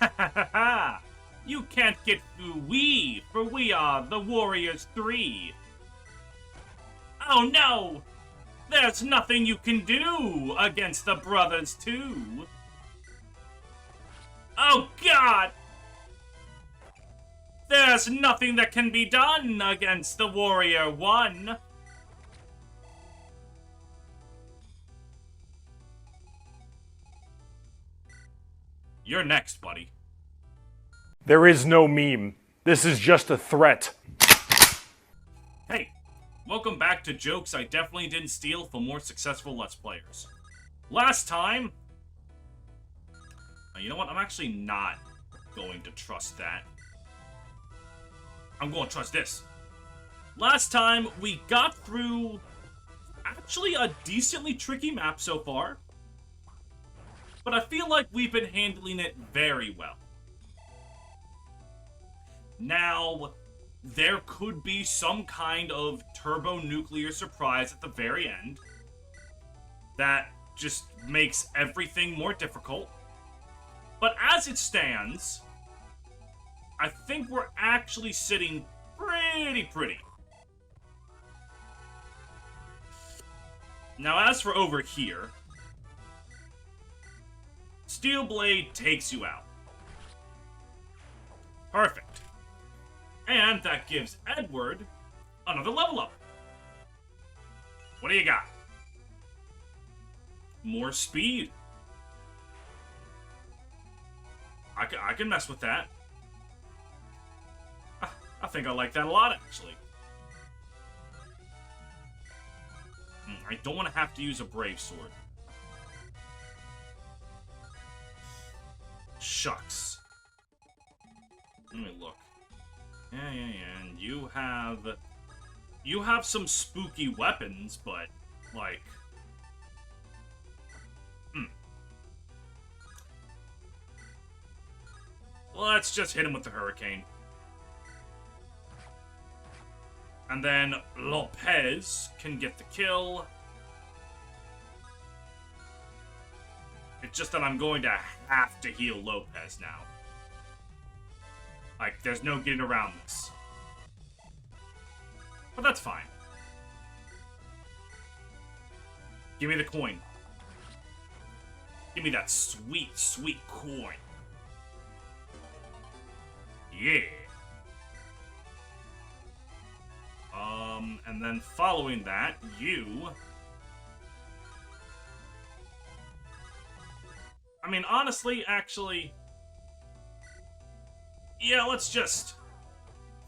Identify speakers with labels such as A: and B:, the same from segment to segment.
A: Ha ha ha ha! You can't get through we, for we are the Warriors 3. Oh no! There's nothing you can do against the Brothers 2. Oh god! There's nothing that can be done against the Warrior 1. You're next, buddy.
B: There is no meme. This is just a threat.
A: Hey, welcome back to Jokes I Definitely Didn't Steal from More Successful Let's Players. Last time... You know what? I'm actually not going to trust that. I'm going to trust this. Last time, we got through... actually a decently tricky map so far. But I feel like we've been handling it very well. Now, there could be some kind of turbo-nuclear surprise at the very end that just makes everything more difficult. But as it stands, I think we're actually sitting pretty pretty. Now, as for over here, Steel Blade takes you out. Perfect. And that gives Edward another level up. What do you got? More speed. I can mess with that. I think I like that a lot, actually. I don't want to have to use a Brave Sword. Shucks. Let me look. Yeah. And you have some spooky weapons, but like, let's just hit him with the hurricane. And then Lopez can get the kill. It's just that I'm going to have to heal Lopez now. Like, there's no getting around this. But that's fine. Give me the coin. Give me that sweet, sweet coin. Yeah. And then following that, you... I mean, honestly, actually... Yeah, let's just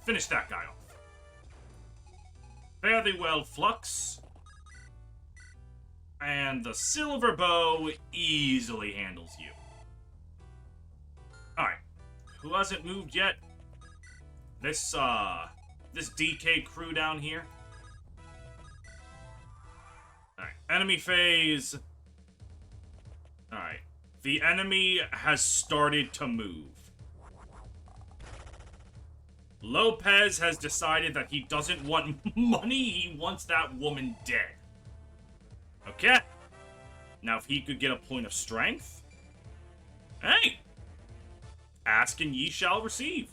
A: finish that guy off. Fare thee well, Flux. And the silver bow easily handles you. Alright. Who hasn't moved yet? This DK crew down here. Alright. Enemy phase. Alright. The enemy has started to move. Lopez has decided that he doesn't want money, he wants that woman dead. Okay. Now, if he could get a point of strength... Hey! Ask and ye shall receive.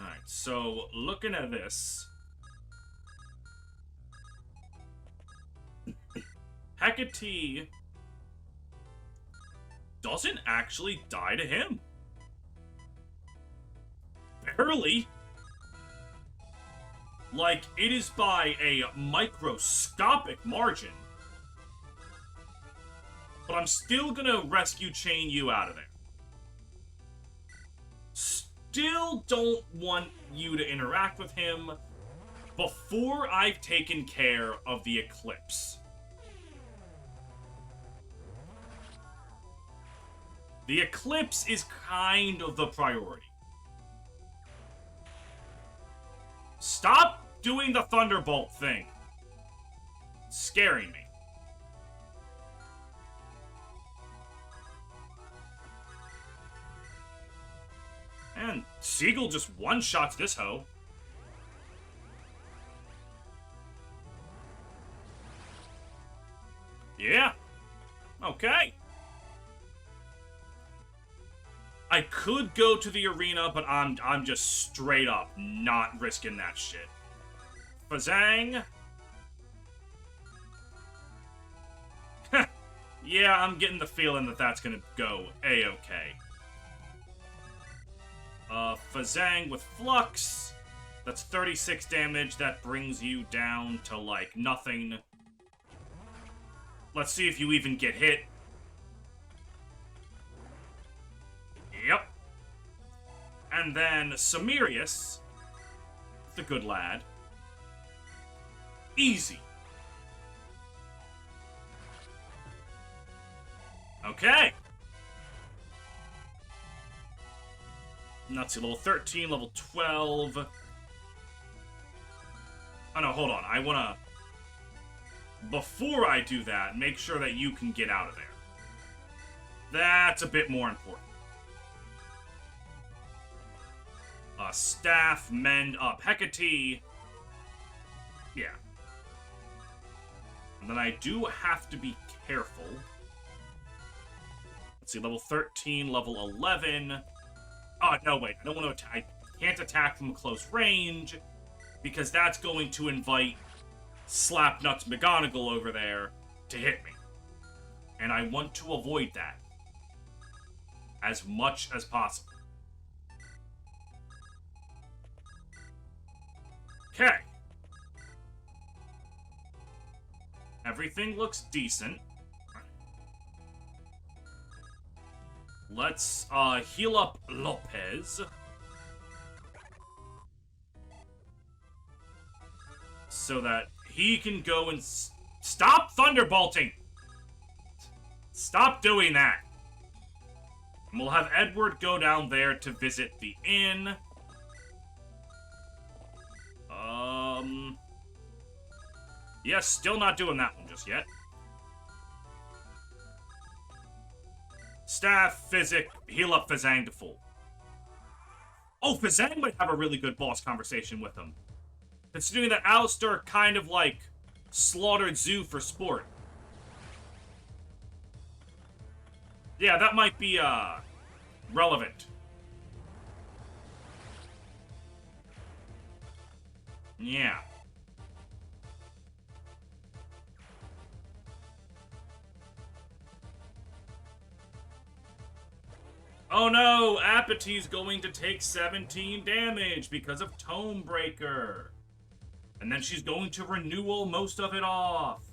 A: Alright, so, looking at this... Hecate doesn't actually die to him. Barely. Like, it is by a microscopic margin. But I'm still gonna rescue chain you out of there. Still don't want you to interact with him before I've taken care of the Eclipse. The Eclipse is kind of the priority. Stop doing the Thunderbolt thing. It's scaring me. And Siegel just one-shots this hoe. Yeah, Okay. I could go to the arena, but I'm just straight up not risking that shit. Fazang. Yeah, I'm getting the feeling that that's gonna go A-okay. Fazang with Flux. That's 36 damage. That brings you down to, like, nothing. Let's see if you even get hit. Yep. And then Samirius, the good lad. Easy. Okay. Let's see, level 13, level 12. Oh no, hold on. I wanna... Before I do that, make sure that you can get out of there. That's a bit more important. Staff, mend up Hecate. Yeah. And then I do have to be careful. Let's see, level 13, level 11. Oh, no, wait. I don't want to attack. I can't attack from close range, because that's going to invite Slapnuts McGonagall over there to hit me. And I want to avoid that as much as possible. Okay. Everything looks decent. Let's heal up Lopez. So that he can go and stop thunderbolting! Stop doing that! And we'll have Edward go down there to visit the inn. Yes, still not doing that one just yet. Staff, Physic, heal up Fazang to full. Oh, Fazang might have a really good boss conversation with him. Considering that Alistair kind of, like, slaughtered Zoo for sport. Yeah, that might be, relevant. Yeah. Oh no, Apathy's going to take 17 damage because of Tomebreaker. And then she's going to renewal most of it off.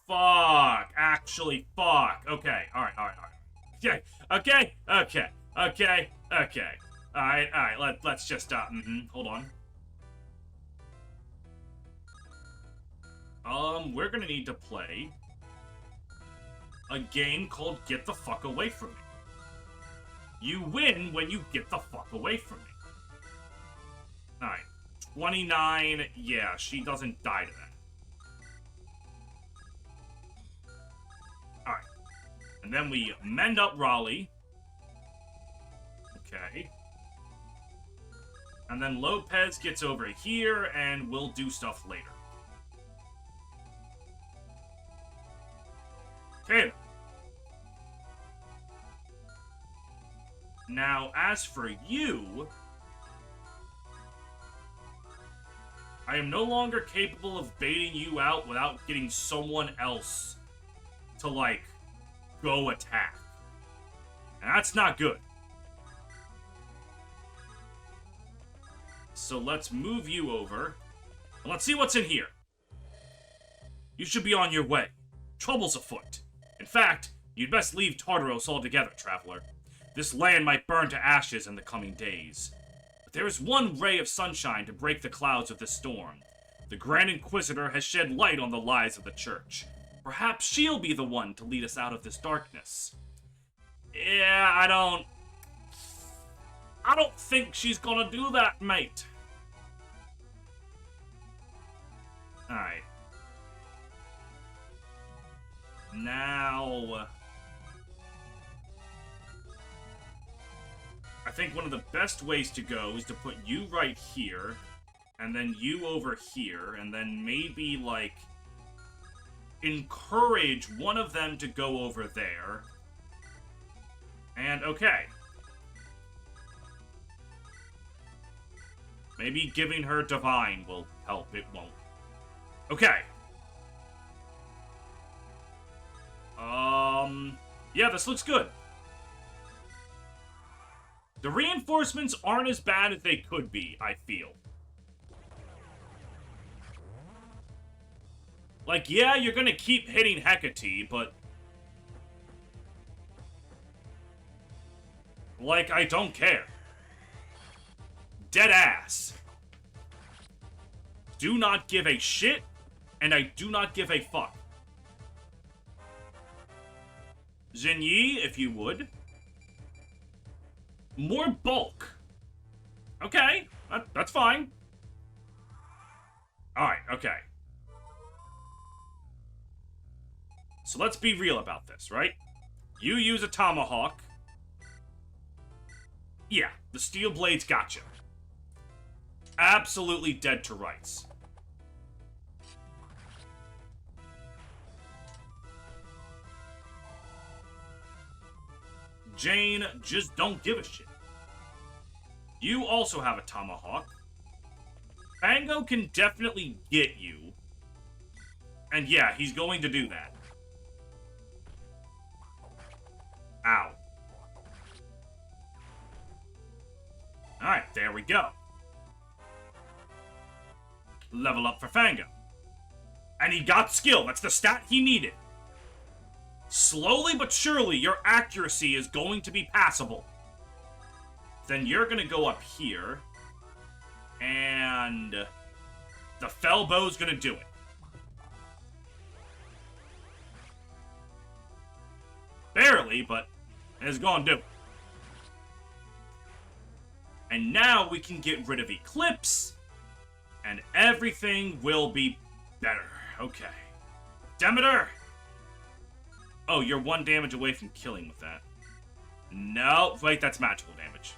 A: Fuck. Actually, fuck. Okay, alright. Okay, okay. Alright, let's just, hold on. We're gonna need to play a game called Get the Fuck Away From Me. You win when you get the fuck away from me. Alright. 29, yeah, she doesn't die to that. Alright. And then we mend up Raleigh. Okay. And then Lopez gets over here, and we'll do stuff later. Okay. Now, as for you, I am no longer capable of baiting you out without getting someone else to, like, go attack. And that's not good. So let's move you over. And let's see what's in here. You should be on your way. Trouble's afoot. In fact, you'd best leave Tartaros altogether, traveler. This land might burn to ashes in the coming days. But there is one ray of sunshine to break the clouds of this storm. The Grand Inquisitor has shed light on the lies of the Church. Perhaps she'll be the one to lead us out of this darkness. Yeah, I don't think she's gonna do that, mate. Alright. Now, I think one of the best ways to go is to put you right here, and then you over here, and then maybe, like, encourage one of them to go over there. And, okay. Maybe giving her Divine will help. It won't. Okay. Yeah, this looks good. The reinforcements aren't as bad as they could be, I feel. Like, yeah, you're gonna keep hitting Hecate, but... like, I don't care. Dead ass. Do not give a shit, and I do not give a fuck. Xin Yi, if you would. More bulk. Okay, that's fine. Alright, okay. So let's be real about this, right? You use a tomahawk. Yeah, the steel blades gotcha. Absolutely dead to rights. Jane just don't give a shit. You also have a tomahawk. Fango can definitely get you. And yeah, he's going to do that. Ow. Alright, there we go. Level up for Fango. And he got skill. That's the stat he needed. Slowly but surely, your accuracy is going to be passable. Then you're going to go up here. And the fell bow's going to do it. Barely, but it's going to do it. And now we can get rid of Eclipse. And everything will be better. Okay. Demeter! Oh, you're 1 damage away from killing with that. No, wait, that's magical damage.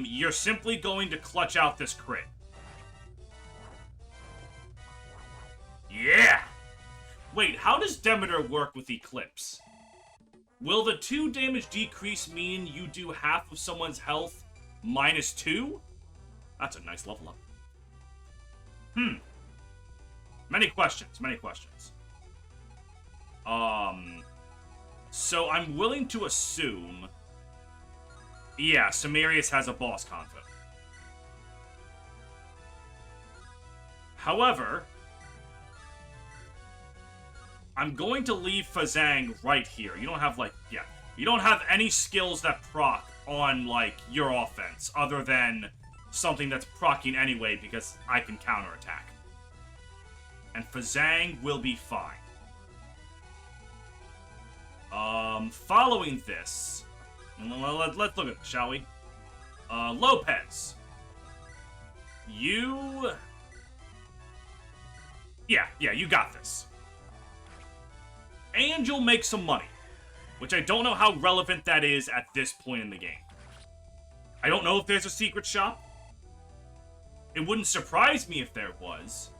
A: You're simply going to clutch out this crit. Yeah! Wait, how does Demeter work with Eclipse? Will the 2 damage decrease mean you do half of someone's health minus 2? That's a nice level up. Many questions, many questions. So I'm willing to assume... yeah, Samarius has a boss conflict. However, I'm going to leave Fazang right here. You don't have, like, yeah. You don't have any skills that proc on, like, your offense, other than something that's proccing anyway because I can counterattack. And Fazang will be fine. Following this, let's look at it, shall we? Lopez. You... yeah, you got this. And you'll make some money. Which I don't know how relevant that is at this point in the game. I don't know if there's a secret shop. It wouldn't surprise me if there was.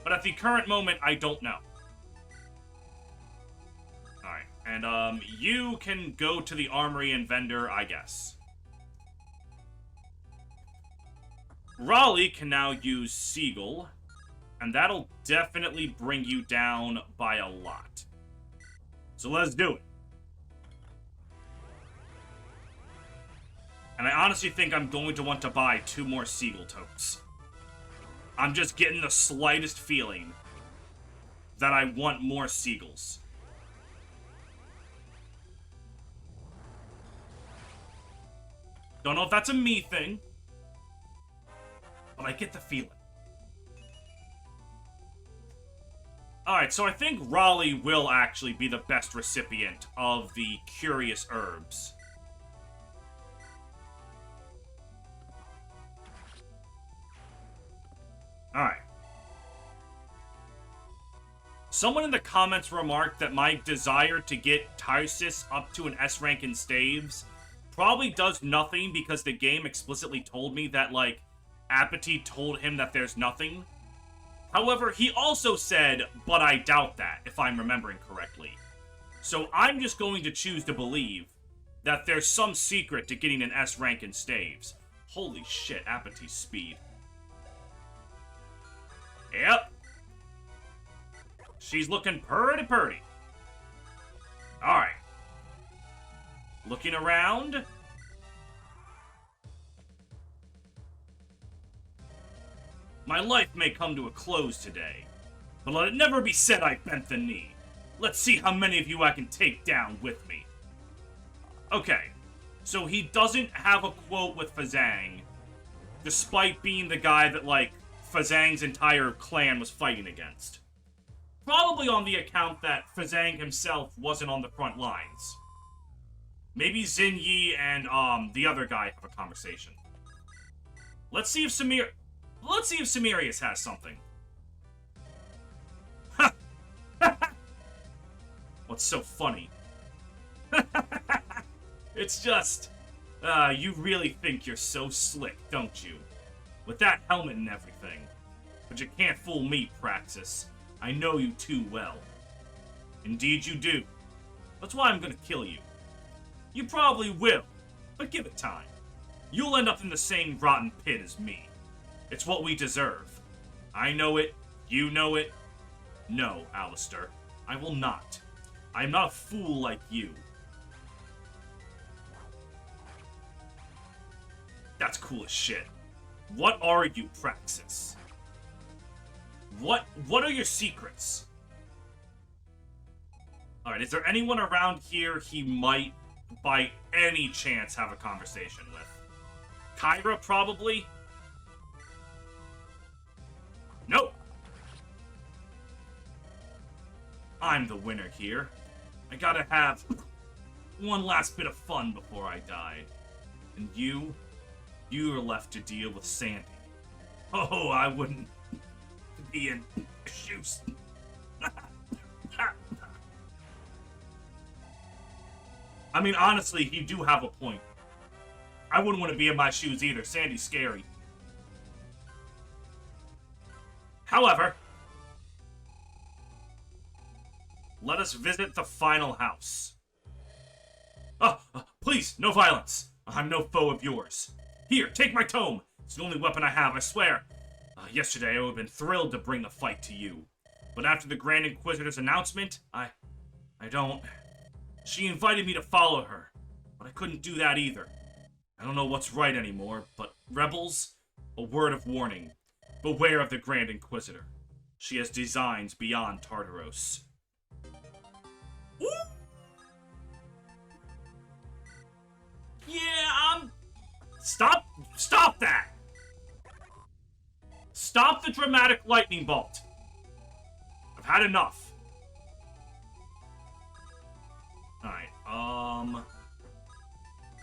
A: But at the current moment, I don't know. Alright, and you can go to the armory and vendor, I guess. Raleigh can now use Seagull. And that'll definitely bring you down by a lot. So let's do it. And I honestly think I'm going to want to buy 2 more Seagull totes. I'm just getting the slightest feeling that I want more Seagulls. Don't know if that's a me thing, but I get the feeling. Alright, so I think Raleigh will actually be the best recipient of the curious herbs. Alright. Someone in the comments remarked that my desire to get Tysis up to an S rank in staves probably does nothing because the game explicitly told me that, like, Apathy told him that there's nothing. However, he also said, but I doubt that, if I'm remembering correctly. So I'm just going to choose to believe that there's some secret to getting an S rank in staves. Holy shit, Apathy's speed. Yep. She's looking pretty. Alright. Looking around. My life may come to a close today, but let it never be said I bent the knee. Let's see how many of you I can take down with me. Okay, so he doesn't have a quote with Fazang, despite being the guy that, like, Fazang's entire clan was fighting against. Probably on the account that Fazang himself wasn't on the front lines. Maybe Xin Yi and, the other guy have a conversation. Let's see if Samirius has something. What's so funny? It's just, you really think you're so slick, don't you? With that helmet and everything. But you can't fool me, Praxis. I know you too well. Indeed you do. That's why I'm gonna kill you. You probably will, but give it time. You'll end up in the same rotten pit as me. It's what we deserve. I know it. You know it. No, Alistair. I will not. I am not a fool like you. That's cool as shit. What are you, Praxis? What are your secrets? Alright, is there anyone around here he might, by any chance, have a conversation with? Kyra, probably? Nope. I'm the winner here. I gotta have one last bit of fun before I die. And you're left to deal with Sandy. Oh, I wouldn't be in shoes. I mean, honestly, you do have a point. I wouldn't want to be in my shoes either. Sandy's scary. However, let us visit the final house. Please, no violence. I'm no foe of yours. Here, take my tome. It's the only weapon I have, I swear. Yesterday, I would have been thrilled to bring the fight to you. But after the Grand Inquisitor's announcement, I don't... She invited me to follow her, but I couldn't do that either. I don't know what's right anymore, but rebels, a word of warning. Beware of the Grand Inquisitor. She has designs beyond Tartaros. Ooh. Yeah, Stop that! Stop the dramatic lightning bolt. I've had enough. Alright,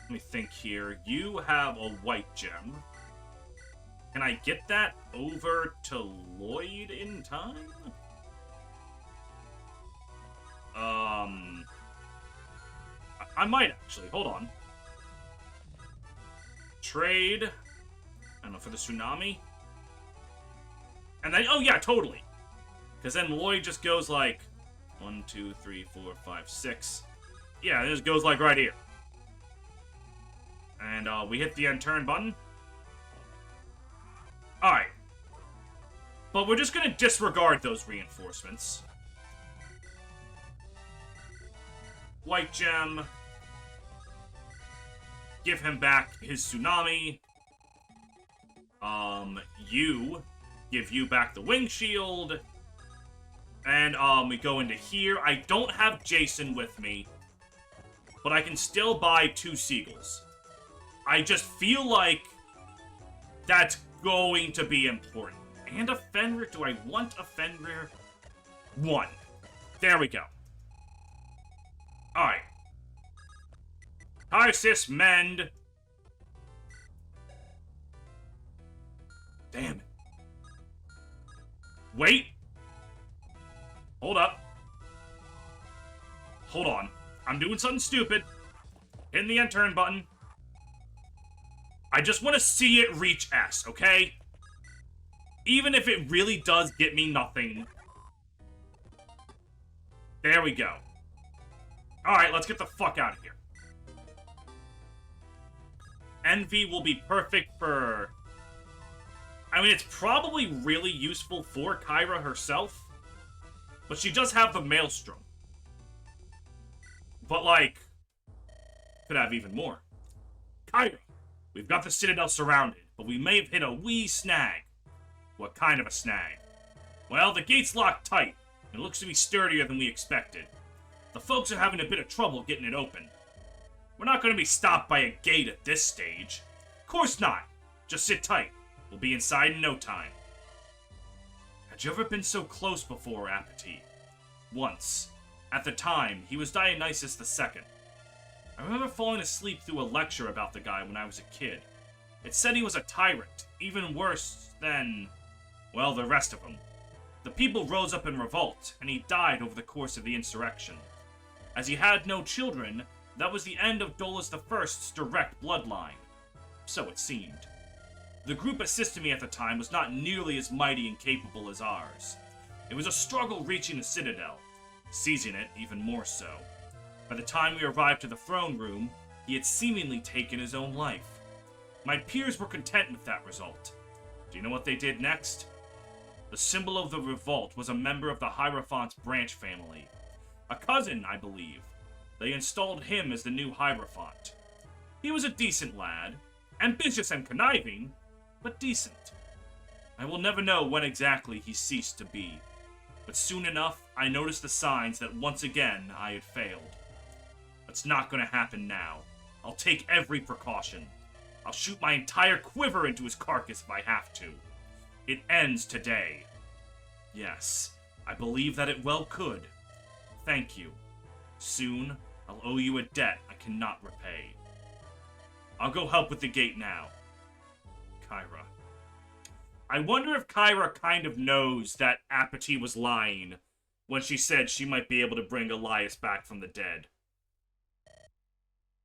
A: let me think here. You have a white gem. Can I get that over to Lloyd in time? I might actually. Hold on. Trade. I don't know, for the tsunami. And then, oh yeah, totally. Because then Lloyd just goes like 1, 2, 3, 4, 5, 6. Yeah, it just goes like right here. And we hit the end turn button. Alright. But we're just going to disregard those reinforcements. White gem. Give him back his tsunami. Give you back the wing shield. And, we go into here. I don't have Jason with me. But I can still buy 2 seagulls. I just feel like that's going to be important. And a Fenrir? Do I want a Fenrir? 1. There we go. Alright. Hi, sis, mend. Damn it. Wait. Hold up. Hold on. I'm doing something stupid. Hitting the end turn button. I just want to see it reach S, okay? Even if it really does get me nothing. There we go. Alright, let's get the fuck out of here. Envy will be perfect for... I mean, it's probably really useful for Kyra herself. But she does have the Maelstrom. But, like... could have even more. Kyra, we've got the Citadel surrounded, but we may have hit a wee snag. What kind of a snag? Well, the gate's locked tight. It looks to be sturdier than we expected. The folks are having a bit of trouble getting it open. We're not going to be stopped by a gate at this stage. Of course not. Just sit tight. We'll be inside in no time. Had you ever been so close before, Apathy? Once. At the time, he was Dionysus II. I remember falling asleep through a lecture about the guy when I was a kid. It said he was a tyrant, even worse than, well, the rest of them. The people rose up in revolt, and he died over the course of the insurrection. As he had no children, that was the end of Dolus I's direct bloodline. So it seemed. The group assisting me at the time was not nearly as mighty and capable as ours. It was a struggle reaching the Citadel, seizing it even more so. By the time we arrived to the throne room, he had seemingly taken his own life. My peers were content with that result. Do you know what they did next? The symbol of the revolt was a member of the Hierophant's branch family. A cousin, I believe. They installed him as the new Hierophant. He was a decent lad. Ambitious and conniving, but decent. I will never know when exactly he ceased to be. But soon enough, I noticed the signs that once again I had failed. That's not going to happen now. I'll take every precaution. I'll shoot my entire quiver into his carcass if I have to. It ends today. Yes, I believe that it well could. Thank you. Soon, I'll owe you a debt I cannot repay. I'll go help with the gate now. Kyra. I wonder if Kyra kind of knows that Apathy was lying when she said she might be able to bring Elias back from the dead.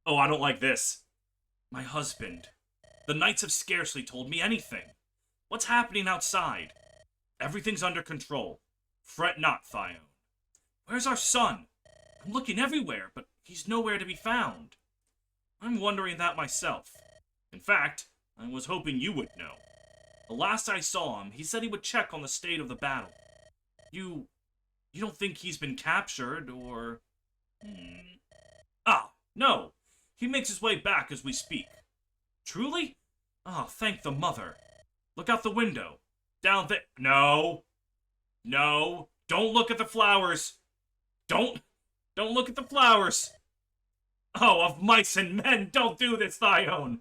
A: Oh, I don't like this. My husband. The knights have scarcely told me anything. What's happening outside? Everything's under control. Fret not, Thyone. Where's our son? I'm looking everywhere, but he's nowhere to be found. I'm wondering that myself. In fact, I was hoping you would know. The last I saw him, he said he would check on the state of the battle. You don't think he's been captured, or... Ah, no. He makes his way back as we speak. Truly? Ah, thank the mother. Look out the window. Down there. No. No. Don't look at the flowers. Don't look at the flowers. Oh, of mice and men, don't do this, Thyone.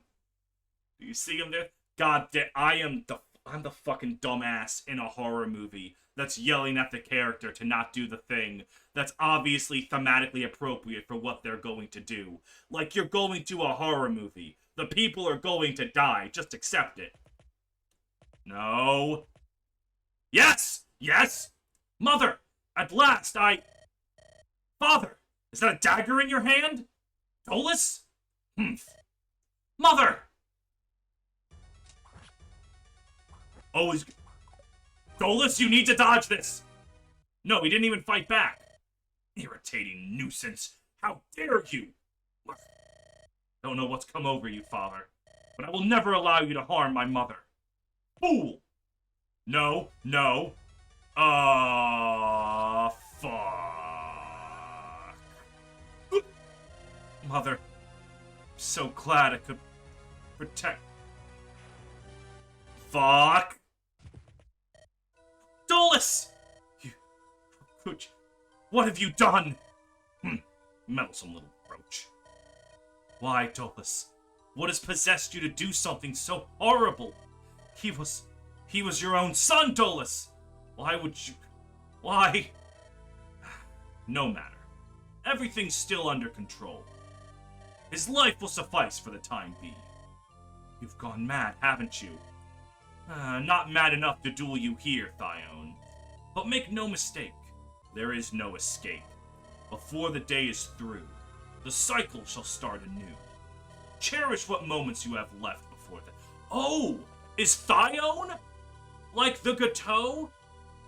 A: Do you see him there? God, I'm the fucking dumbass in a horror movie that's yelling at the character to not do the thing that's obviously thematically appropriate for what they're going to do. Like, you're going to a horror movie. The people are going to die. Just accept it. No. Yes! Yes! Mother! At last, Father! Is that a dagger in your hand? Dolus? Humph. Mother! Oh, Dolus, you need to dodge this! No, he didn't even fight back. Irritating nuisance. How dare you! Don't know what's come over you, Father, but I will never allow you to harm my mother. Fool! No, no. Fuck. Mother, I'm so glad I could protect... Fuck! Dolus! What have you done? Meddlesome little roach. Why, Dolus? What has possessed you to do something so horrible? He was your own son, Dolus! Why would you... Why? No matter. Everything's still under control. His life will suffice for the time being. You've gone mad, haven't you? Not mad enough to duel you here, Thyone. But make no mistake, there is no escape. Before the day is through, the cycle shall start anew. Cherish what moments you have left before that. Oh! Is Thyone? Like the Gateau?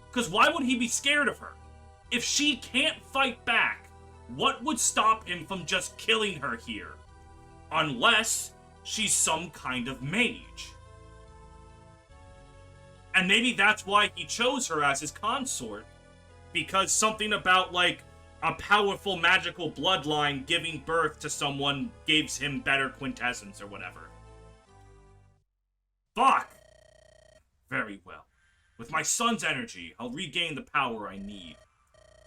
A: Because why would he be scared of her? If she can't fight back, what would stop him from just killing her here? Unless she's some kind of mage. And maybe that's why he chose her as his consort. Because something about, like, a powerful magical bloodline giving birth to someone gives him better quintessence or whatever. Fuck! Very well. With my son's energy, I'll regain the power I need.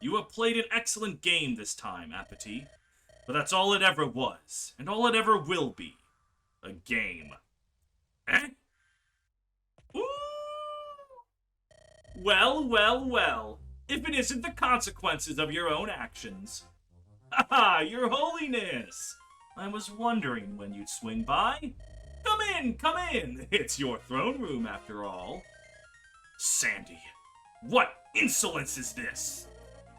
A: You have played an excellent game this time, Apathy. But that's all it ever was, and all it ever will be. A game. Eh? Ooh! Well, well, well. If it isn't the consequences of your own actions. Haha, your holiness! I was wondering when you'd swing by. Come in, come in! It's your throne room, after all. Sandy, what insolence is this?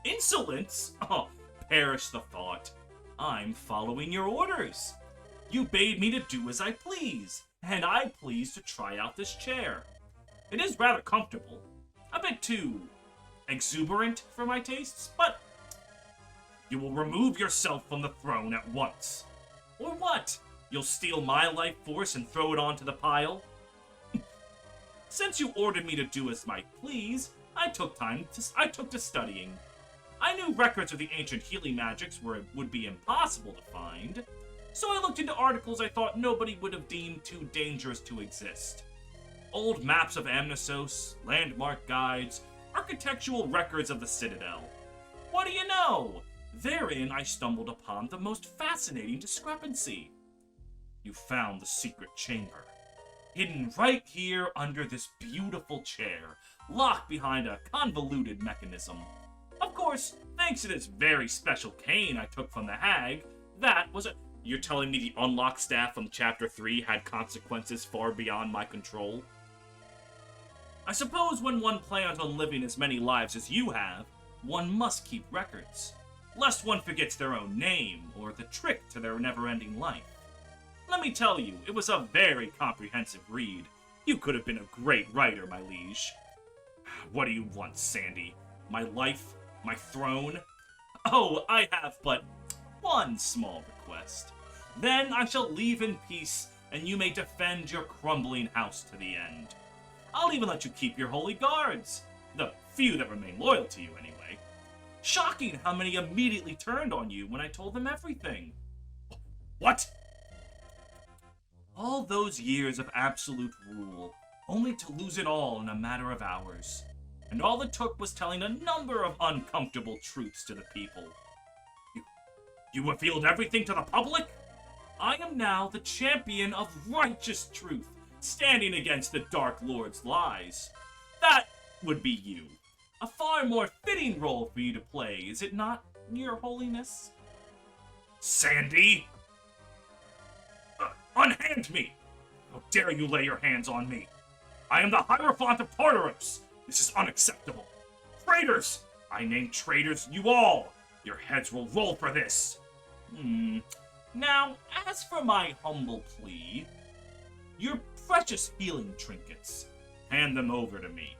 A: Insolence? Oh, perish the thought. I'm following your orders. You bade me to do as I please, and I please to try out this chair. It is rather comfortable. A bit too exuberant for my tastes, but you will remove yourself from the throne at once. Or what? You'll steal my life force and throw it onto the pile? Since you ordered me to do as I please, I took to studying. I knew records of the ancient healing magics would be impossible to find, so I looked into articles I thought nobody would have deemed too dangerous to exist. Old maps of Amnisos, landmark guides, architectural records of the Citadel. What do you know? Therein I stumbled upon the most fascinating discrepancy. You found the secret chamber. Hidden right here under this beautiful chair, locked behind a convoluted mechanism. Of course, thanks to this very special cane I took from the hag, that was a... You're telling me the unlocked staff from Chapter 3 had consequences far beyond my control? I suppose when one plans on living as many lives as you have, one must keep records, lest one forgets their own name or the trick to their never-ending life. Let me tell you, it was a very comprehensive read. You could have been a great writer, my liege. What do you want, Sandy? My life? My throne? Oh, I have but one small request. Then I shall leave in peace, and you may defend your crumbling house to the end. I'll even let you keep your holy guards. The few that remain loyal to you, anyway. Shocking how many immediately turned on you when I told them everything. What? All those years of absolute rule, only to lose it all in a matter of hours. And all it took was telling a number of uncomfortable truths to the people. You revealed everything to the public? I am now the champion of righteous truth, standing against the Dark Lord's lies. That would be you. A far more fitting role for you to play, is it not, Your Holiness? Sandy! Unhand me! How dare you lay your hands on me? I am the hierophant of Tartarus! This is unacceptable. Traitors! I name traitors you all! Your heads will roll for this! Now, as for my humble plea, your precious healing trinkets, hand them over to me.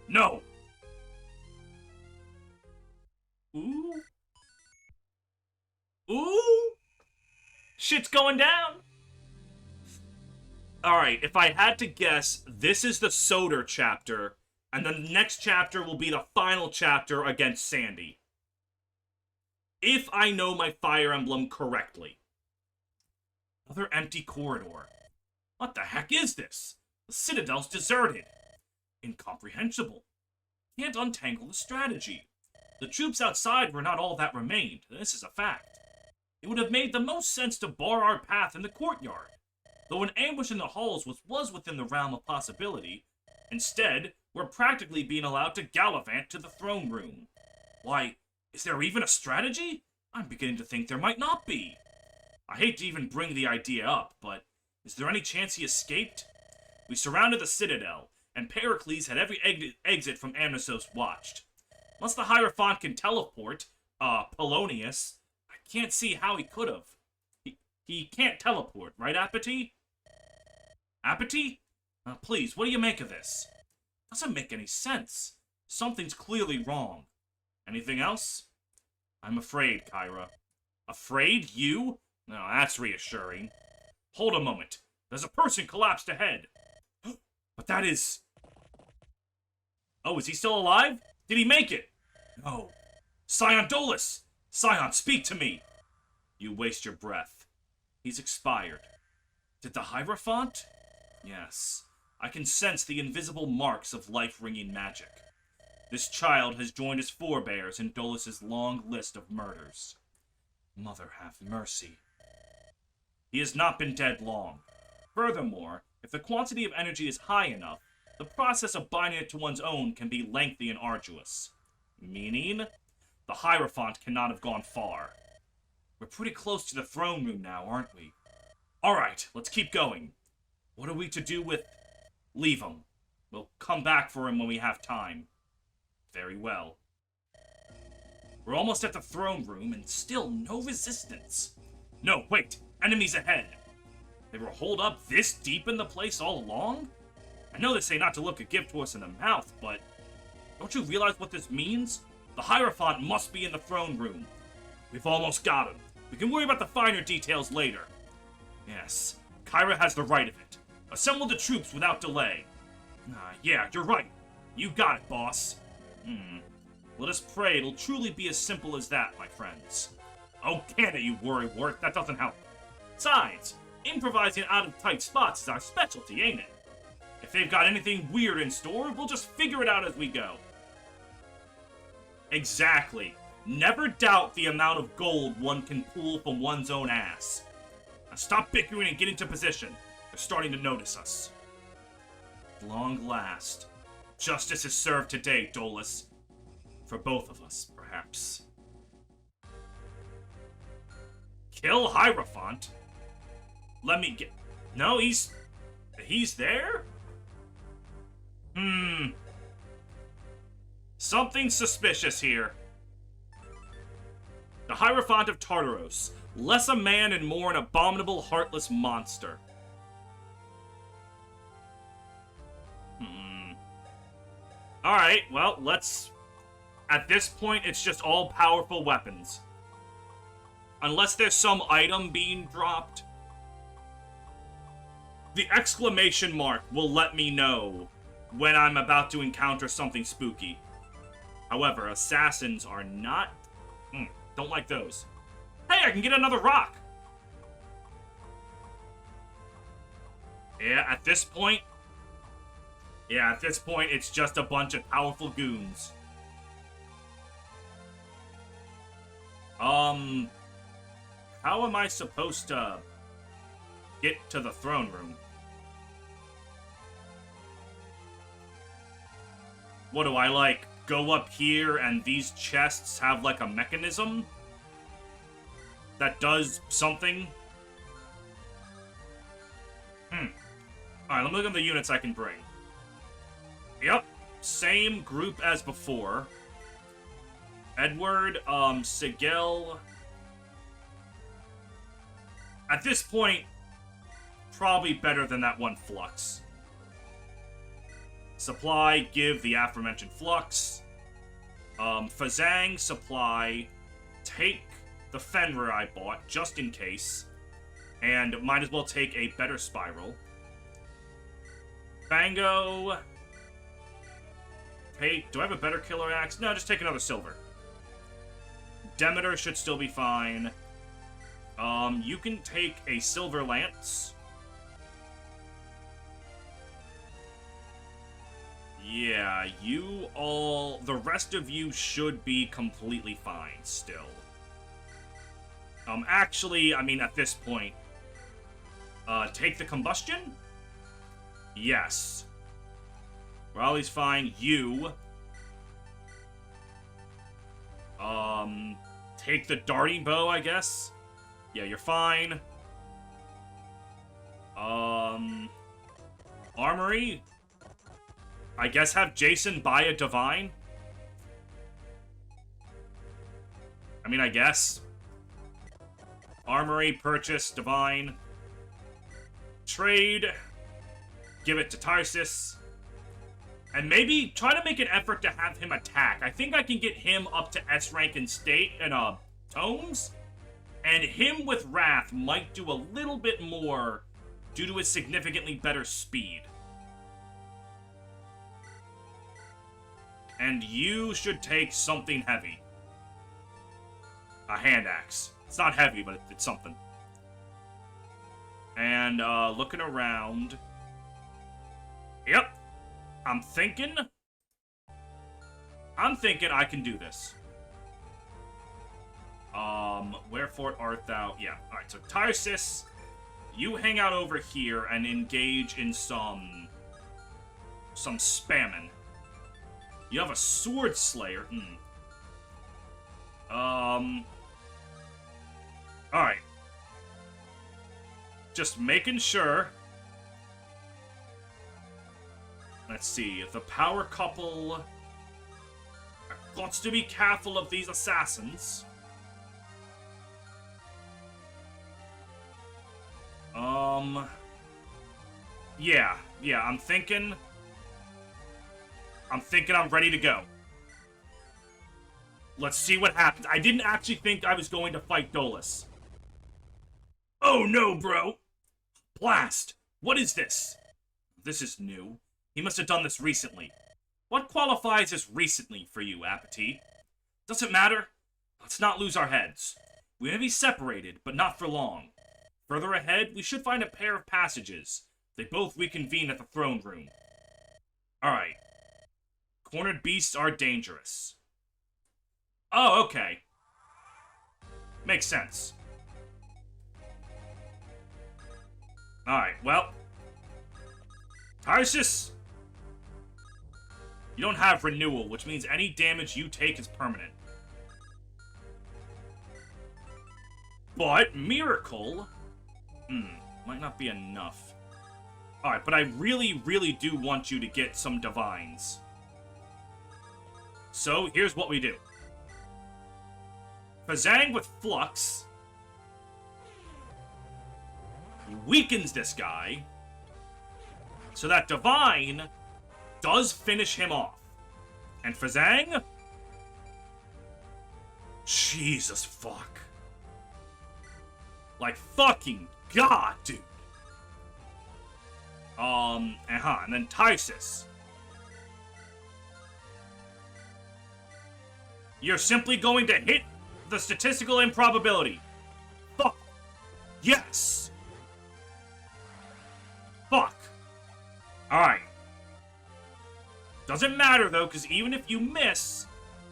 A: No! Ooh. Ooh! Shit's going down! Alright, if I had to guess, this is the Soder chapter, and the next chapter will be the final chapter against Sandy. If I know my Fire Emblem correctly. Another empty corridor. What the heck is this? The Citadel's deserted. Incomprehensible. Can't untangle the strategy. The troops outside were not all that remained. This is a fact. It would have made the most sense to bar our path in the courtyard, though an ambush in the halls was within the realm of possibility. Instead, we're practically being allowed to gallivant to the throne room. Why, is there even a strategy? I'm beginning to think there might not be. I hate to even bring the idea up, but is there any chance he escaped? We surrounded the Citadel, and Pericles had every exit from Amnisos watched. Unless the Hierophant can teleport, Polonius, I can't see how he could have. He can't teleport, right, Apathy? Apathy? Please, what do you make of this? Doesn't make any sense. Something's clearly wrong. Anything else? I'm afraid, Kyra. Afraid? You? No, that's reassuring. Hold a moment. There's a person collapsed ahead. But that is... Oh, is he still alive? Did he make it? No. Scion Dolus! Scion, speak to me! You waste your breath. He's expired. Did the hierophant? Yes. I can sense the invisible marks of life-ringing magic. This child has joined his forebears in Dolus's long list of murders. Mother have mercy. He has not been dead long. Furthermore, if the quantity of energy is high enough, the process of binding it to one's own can be lengthy and arduous. Meaning, the hierophant cannot have gone far. We're pretty close to the throne room now, aren't we? Alright, let's keep going. What are we to do with... Leave him. We'll come back for him when we have time. Very well. We're almost at the throne room and still no resistance. No, wait! Enemies ahead! They were holed up this deep in the place all along? I know they say not to look a gift horse in the mouth, but... Don't you realize what this means? The hierophant must be in the throne room. We've almost got him. We can worry about the finer details later. Yes, Kyra has the right of it. Assemble the troops without delay. Yeah, you're right. You got it, boss. Let us pray it'll truly be as simple as that, my friends. Oh, can it, you worrywart? That doesn't help. Besides, improvising out of tight spots is our specialty, ain't it? If they've got anything weird in store, we'll just figure it out as we go. Exactly. Never doubt the amount of gold one can pull from one's own ass. Now stop bickering and get into position. They're starting to notice us. At long last, justice is served today, Dolus. For both of us, perhaps. Kill Hierophant? Let me get... No, he's there? Something suspicious here. The Hierophant of Tartaros. Less a man and more an abominable, heartless monster. Alright, well, let's... At this point, it's just all powerful weapons. Unless there's some item being dropped. The exclamation mark will let me know when I'm about to encounter something spooky. However, assassins are not... don't like those. Hey, I can get another rock! Yeah, at this point, it's just a bunch of powerful goons. How am I supposed to get to the throne room? What do I, like, go up here and these chests have, like, a mechanism that does something? Alright, let me look at the units I can bring. Yep, same group as before. Edward, Sigel. At this point, probably better than that one Flux. Supply, give the aforementioned Flux. Fazang, supply. Take the Fenrir I bought, just in case. And might as well take a better Spiral. Bango. Take... Do I have a better Killer Axe? No, just take another silver. Demeter should still be fine. You can take a Silver Lance. Yeah, you all... The rest of you should be completely fine still. Actually, I mean, at this point... take the Combustion? Yes. Raleigh's fine. You... take the Darting Bow, I guess? Yeah, you're fine. Armory? I guess have Jason buy a Divine? I mean, I guess. Armory, purchase, Divine. Trade. Give it to Tarsis. And maybe try to make an effort to have him attack. I think I can get him up to S rank in state and tomes. And him with Wrath might do a little bit more due to his significantly better speed. And you should take something heavy. A hand axe. It's not heavy, but it's something. And looking around. Yep. I'm thinking I can do this. Wherefore art thou? Yeah, alright, so Tarsis, you hang out over here and engage in some spamming. You have a sword slayer. Alright. Just making sure. Let's see, if the power couple got to be careful of these assassins. Yeah, I'm thinking I'm ready to go. Let's see what happens. I didn't actually think I was going to fight Dolus. Oh no, bro! Blast! What is this? This is new. He must have done this recently. What qualifies as recently for you, Apathy? Doesn't matter. Let's not lose our heads. We may be separated, but not for long. Further ahead, we should find a pair of passages. They both reconvene at the throne room. Alright. Cornered beasts are dangerous. Oh, okay. Makes sense. Alright, well. Tarsus! You don't have renewal, which means any damage you take is permanent. But Miracle... might not be enough. Alright, but I really, really do want you to get some Divines. So, here's what we do. Fazang with Flux weakens this guy so that Divine does finish him off. And Fazang? Jesus fuck. Like fucking god, dude. And then Tysis. You're simply going to hit the statistical improbability. Fuck. Yes. Fuck. Alright. Doesn't matter, though, because even if you miss,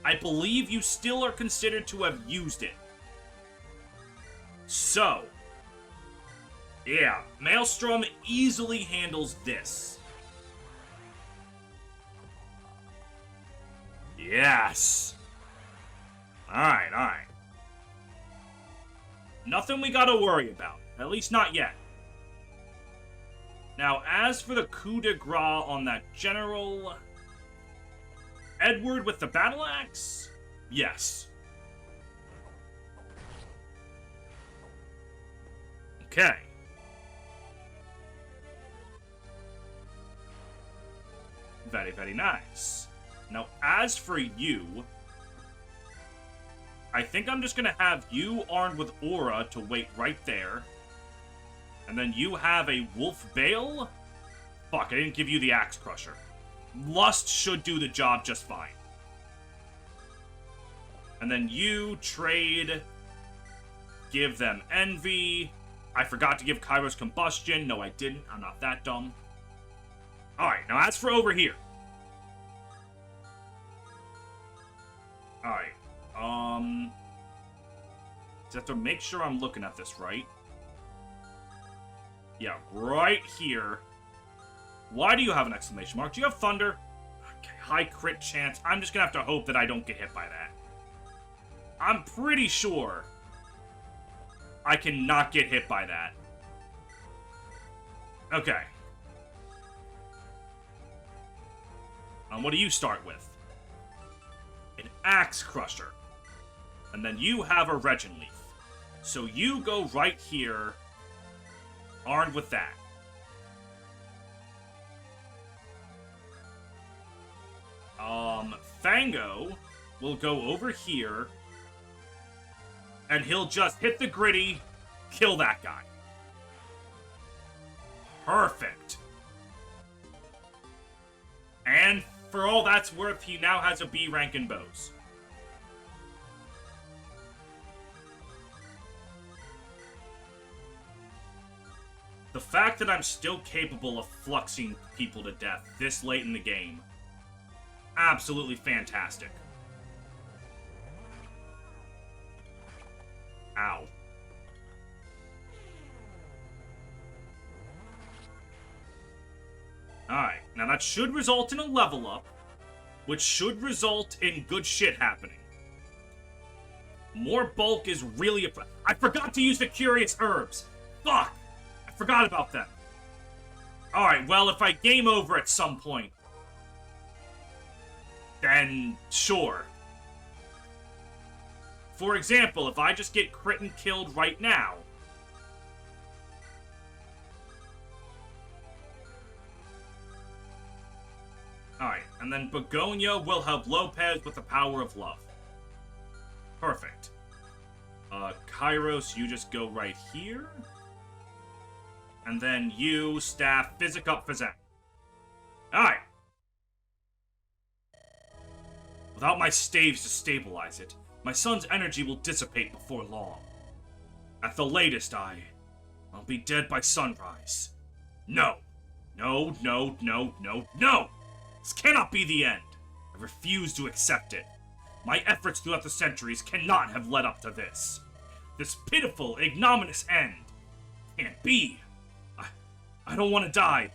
A: I believe you still are considered to have used it. So. Yeah, Maelstrom easily handles this. Yes. Alright, alright. Nothing we gotta worry about. At least not yet. Now, as for the coup de grace on that general... Edward with the battle axe? Yes. Okay. Very, very nice. Now, as for you... I think I'm just gonna have you armed with Aura to wait right there. And then you have a Wolf Bale? Fuck, I didn't give you the Axe Crusher. Lust should do the job just fine. And then you trade... Give them Envy. I forgot to give Kairos Combustion. No, I didn't. I'm not that dumb. Alright, now as for over here. Alright. Just have to make sure I'm looking at this right. Yeah, right here. Why do you have an exclamation mark? Do you have thunder? Okay, high crit chance. I'm just gonna have to hope that I don't get hit by that. I'm pretty sure I cannot get hit by that. Okay. What do you start with? An Axe Crusher. And then you have a Regent Leaf. So you go right here, armed with that. Fango will go over here, and he'll just hit the gritty, kill that guy. Perfect. And for all that's worth, he now has a B rank in bows. The fact that I'm still capable of fluxing people to death this late in the game, absolutely fantastic. Ow. Alright, now that should result in a level up, which should result in good shit happening. More bulk is really I forgot to use the curious herbs! Fuck! I forgot about them. Alright, well, if I game over at some point, then sure. For example, if I just get crit and killed right now, alright, and then Begonia will help Lopez with the power of love. Perfect. Kairos, you just go right here. And then you, staff, physic up Fazan. Alright. Without my staves to stabilize it, my son's energy will dissipate before long. At the latest, I'll be dead by sunrise. No. No, no, no, no, no! This cannot be the end. I refuse to accept it. My efforts throughout the centuries cannot have led up to this. This pitiful, ignominious end. Can't be. I don't want to die.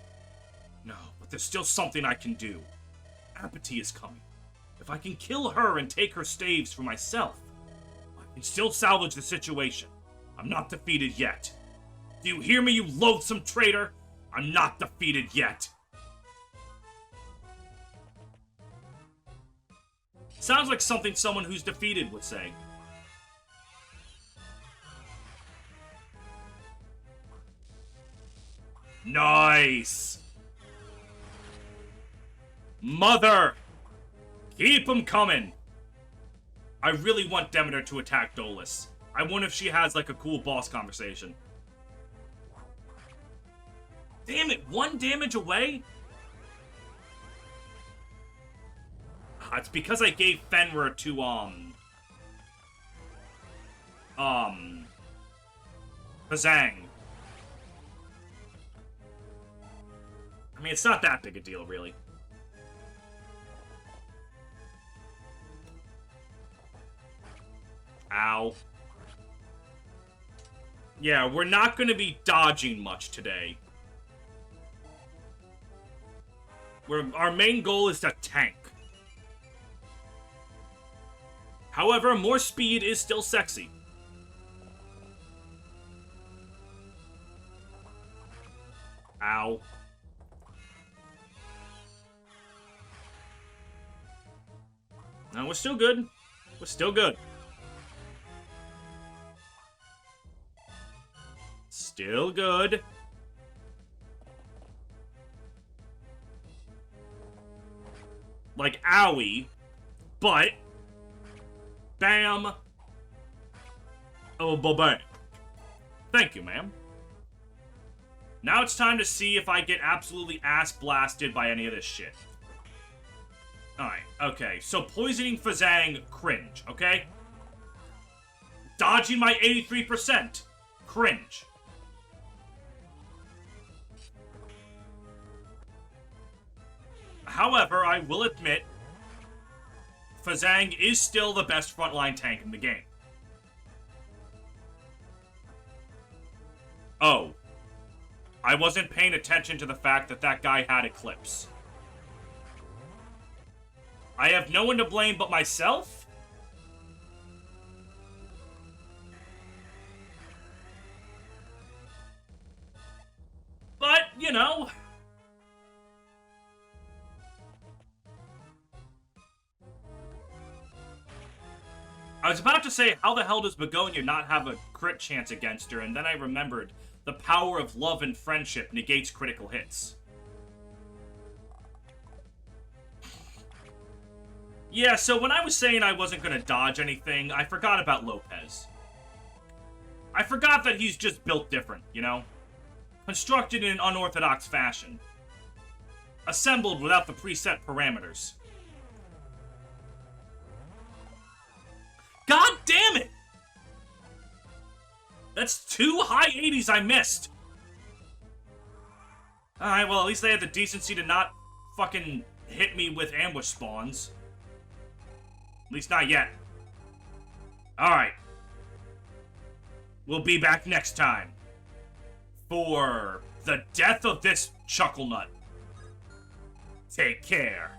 A: No, but there's still something I can do. Apathy is coming. If I can kill her and take her staves for myself, I can still salvage the situation. I'm not defeated yet. Do you hear me, you loathsome traitor? I'm not defeated yet. Sounds like something someone who's defeated would say. Nice! Mother! Keep 'em coming! I really want Demeter to attack Dolus. I wonder if she has, like, a cool boss conversation. Damn it, 1 damage away? It's because I gave Fenrir to, Bazang. I mean, it's not that big a deal, really. Ow. Yeah, we're not going to be dodging much today. Our main goal is to tank. However, more speed is still sexy. Ow. No, we're still good. We're still good. Still good. Like, owie. But... Bam. Oh, bam. Thank you, ma'am. Now it's time to see if I get absolutely ass-blasted by any of this shit. Alright, okay. So poisoning Fazang, cringe, okay? Dodging my 83%, cringe. However, I will admit, Fazang is still the best frontline tank in the game. Oh. I wasn't paying attention to the fact that that guy had Eclipse. I have no one to blame but myself? But, you know... I was about to say, how the hell does Begonia not have a crit chance against her? And then I remembered the power of love and friendship negates critical hits. Yeah, so when I was saying I wasn't gonna dodge anything, I forgot about Lopez. I forgot that he's just built different, you know? Constructed in an unorthodox fashion. Assembled without the preset parameters. God damn it! That's 2 high 80s I missed! Alright, well, at least they had the decency to not fucking hit me with ambush spawns. At least not yet. Alright. We'll be back next time. For the death of this chuckle nut. Take care.